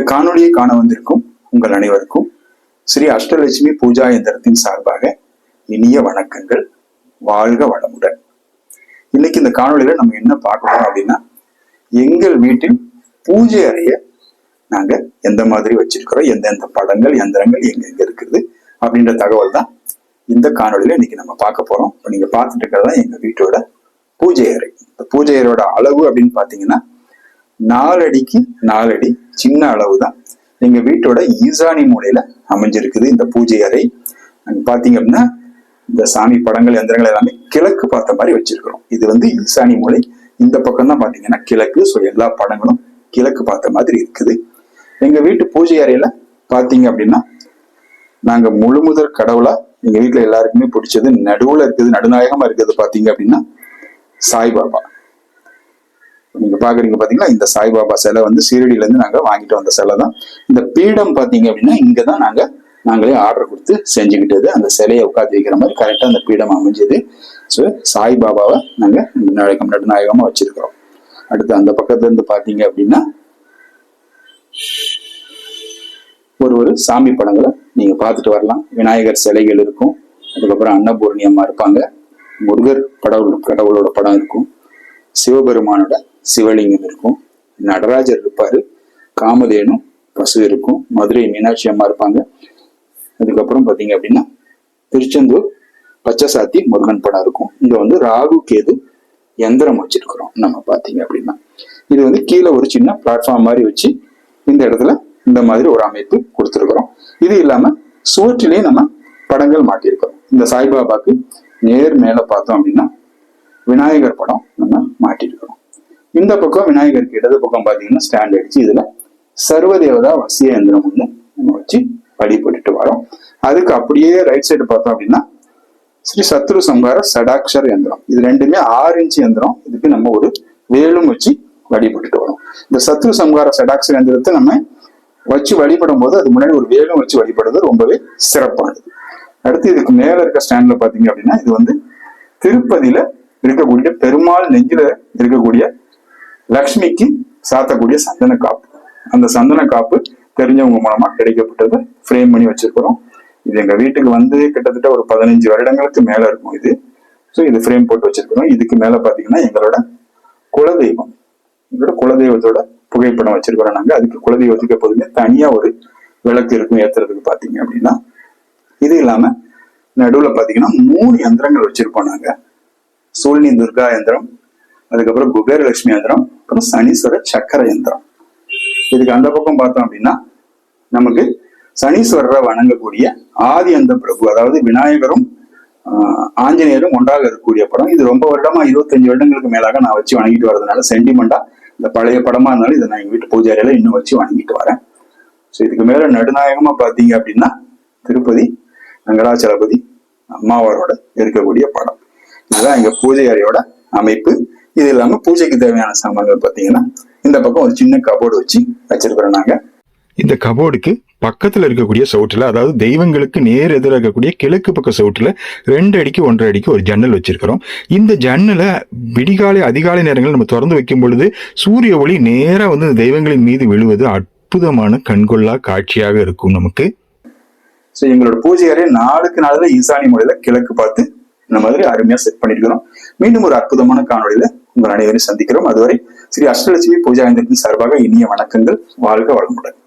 காணொளியை காண வந்திருக்கும் உங்கள் அனைவருக்கும் ஸ்ரீ அஷ்டலட்சுமி பூஜா எந்திரத்தின் சார்பாக இனிய வணக்கங்கள். வாழ்க வளமுடன். இன்னைக்கு இந்த காணொளியில நம்ம என்ன பார்க்கணும் அப்படின்னா, எங்கள் வீட்டில் பூஜை அறைய நாங்க எந்த மாதிரி வச்சிருக்கிறோம், எந்தெந்த படங்கள் எந்திரங்கள் எங்க இருக்குது அப்படின்ற தகவல் தான் இந்த காணொலியில இன்னைக்கு நம்ம பார்க்க போறோம். இப்போ நீங்க பார்த்துட்டு இருக்கிறதா எங்க வீட்டோட பூஜை அறை. இந்த பூஜை அறையோட அளவு அப்படின்னு பாத்தீங்கன்னா 4 அடிக்கு 4 அடி சின்ன அளவு தான். எங்க வீட்டோட ஈசானி மூலையில அமைஞ்சிருக்குது இந்த பூஜை அறை. பாத்தீங்க அப்படின்னா இந்த சாமி படங்கள் எந்திரங்கள் எல்லாமே கிழக்கு பார்த்த மாதிரி வச்சிருக்கிறோம். இது வந்து ஈசானி மூலை. இந்த பக்கம் தான் பாத்தீங்கன்னா கிழக்கு. ஸோ எல்லா படங்களும் கிழக்கு பார்த்த மாதிரி இருக்குது. எங்க வீட்டு பூஜை அறையில பாத்தீங்க அப்படின்னா நாங்க முழுமுதற் கடவுளா எங்க வீட்டுல எல்லாருக்குமே பிடிச்சது நடுவுல இருக்குது, நடுநாயகமா இருக்குது பாத்தீங்க அப்படின்னா சாய்பாபா. நீங்க பாக்குறீங்க பாத்தீங்களா, இந்த சாய்பாபா சிலை வந்து சீரடியில இருந்து நாங்க வாங்கிட்டு வந்த சிலை தான். இந்த பீடம் பாத்தீங்க அப்படின்னா இங்கதான் நாங்களே ஆர்டர் கொடுத்து செஞ்சுக்கிட்டது. அந்த சிலையை உட்காந்து வைக்கிற மாதிரி கரெக்டா அந்த பீடம் அமைஞ்சது. ஸோ சாய்பாபாவை நாங்க நடுநாயகமா வச்சிருக்கிறோம். அடுத்து அந்த பக்கத்துல இருந்து பாத்தீங்க அப்படின்னா ஒரு சாமி படங்களை நீங்க பார்த்துட்டு வரலாம். விநாயகர் சிலைகள் இருக்கும், அதுக்கப்புறம் அன்னபூர்ணி அம்மா இருப்பாங்க, முருகர் கடவுளோட படம் இருக்கும், சிவபெருமானோட சிவலிங்கம் இருக்கும், நடராஜர் இருப்பாரு, காமதேனு பசு இருக்கும், மதுரை மீனாட்சி அம்மா இருப்பாங்க. அதுக்கப்புறம் பாத்தீங்க அப்படின்னா திருச்செந்தூர் பச்சைசாத்தி முருகன் படம் இருக்கும். இங்க வந்து ராகு கேது எந்திரம் வச்சிருக்கிறோம். நம்ம பாத்தீங்க அப்படின்னா இது வந்து கீழே ஒரு சின்ன பிளாட்ஃபார்ம் மாதிரி வச்சு இந்த இடத்துல இந்த மாதிரி ஒரு அமைப்பு கொடுத்துருக்கிறோம். இது இல்லாம சுவற்றிலேயே நம்ம படங்கள் மாட்டியிருக்கிறோம். இந்த சாய்பாபாக்கு நேர் மேல பார்த்தோம் அப்படின்னா விநாயகர் படம் நம்ம மாட்டிருக்கிறோம். இந்த பக்கம் விநாயகருக்கு இடது பக்கம் பாத்தீங்கன்னா ஸ்டாண்ட் அடிச்சு இதுல சர்வதேவதா வசிய யந்திரம் ஒண்ணு நம்ம வச்சு வழிபட்டுட்டு வரோம். அதுக்கு அப்படியே ரைட் சைடு பார்த்தோம் அப்படின்னா ஸ்ரீ சத்ரு சம்ஹார சடாக்ஷர் யந்திரம். இது ரெண்டுமே 6 இன்ச் யந்திரம். இதுக்கு நம்ம ஒரு வேலும் வச்சு வழிபட்டுட்டு வரோம். இந்த சத்ரு சம்ஹார சடாக்ஷர் யந்திரத்தை நம்ம வச்சு வழிபடும் போது அது முன்னாடி ஒரு வேலும் வச்சு வழிபடுறது ரொம்பவே சிறப்பானது. அடுத்து இதுக்கு மேல இருக்க ஸ்டாண்ட்ல பாத்தீங்க அப்படின்னா இது வந்து திருப்பதியில இருக்கக்கூடிய பெருமாள் நெஞ்சில இருக்கக்கூடிய லக்ஷ்மிக்கு சாத்தக்கூடிய சந்தன காப்பு. அந்த சந்தன காப்பு தெரிஞ்சவங்க மூலமா கிடைக்கப்பட்டது ஃப்ரேம் பண்ணி வச்சிருக்கிறோம். இது எங்க வீட்டுக்கு வந்து கிட்டத்தட்ட ஒரு 15 வருடங்களுக்கு மேல இருக்கும் இது. ஸோ இது ஃப்ரேம் போட்டு வச்சிருக்கிறோம். இதுக்கு மேல பாத்தீங்கன்னா எங்களோட குலதெய்வத்தோட புகைப்படம் வச்சிருக்கிறோம் நாங்க. அதுக்கு குலதெய்வத்துக்கு எப்போதுமே தனியா ஒரு விளக்கு இருக்கும் ஏத்துறதுக்கு பாத்தீங்க அப்படின்னா. இது இல்லாம நடுவுல பாத்தீங்கன்னா 3 யந்திரங்கள் வச்சிருப்போம் நாங்க. சூழ்னி துர்கா யந்திரம், அதுக்கப்புறம் குபேரலட்சுமி யந்திரம், அப்புறம் சனீஸ்வர சக்கர யந்திரம். இதுக்கு அந்த பக்கம் பார்த்தோம் அப்படின்னா நமக்கு சனீஸ்வரரை வணங்கக்கூடிய ஆதி அந்த பிரபு, அதாவது விநாயகரும் ஆஞ்சநேயரும் ஒன்றாக இருக்கக்கூடிய படம். இது ரொம்ப வருடமா 25 வருடங்களுக்கு மேலாக நான் வச்சு வணங்கிட்டு வரதுனால சென்டிமெண்டா இந்த பழைய படமா இருந்தாலும் இதை நான் எங்க வீட்டு பூஜை அறையில இன்னும் வச்சு வணங்கிட்டு வரேன். ஸோ இதுக்கு மேல நடுநாயகமா பாத்தீங்க அப்படின்னா திருப்பதி வெங்கடாச்சலபதி அம்மாவரோட இருக்கக்கூடிய படம். இதுதான் எங்க பூஜை அறையோட அமைப்பு. இது இல்லாம பூஜைக்கு தேவையான சாமான்கள் பாத்தீங்கன்னா இந்த பக்கம் ஒரு சின்ன கபோர்டு வச்சு வச்சிருக்கிறோம் நாங்க. இந்த கபோர்டுக்கு பக்கத்துல இருக்கக்கூடிய சவுட்டுல, அதாவது தெய்வங்களுக்கு நேர் எதிராக இருக்கக்கூடிய கிழக்கு பக்க சவுட்டுல 2 அடிக்கு 1.5 அடிக்கு ஒரு ஜன்னல் வச்சிருக்கிறோம். இந்த ஜன்னலை விடிகாலை அதிகாலை நேரங்கள் நம்ம திறந்து வைக்கும் பொழுது சூரிய ஒளி நேரா வந்து தெய்வங்களின் மீது விழுவது அற்புதமான கண்கொள்ளா காட்சியாக இருக்கும் நமக்கு. ஸோ எங்களோட பூஜை அறை 4க்கு 4 ஈசானி முறையில கிழக்கு பார்த்து இந்த மாதிரி அருமையா செட் பண்ணிருக்கிறோம். மீண்டும் ஒரு அற்புதமான காணொலியில உங்கள் அனைவரையும் சந்திக்கிறோம். அதுவரை ஸ்ரீ அஷ்டலட்சுமி பூஜா எந்திரத்தின் சார்பாக இனிய வணக்கங்கள். வாழ்க வளமுடன்.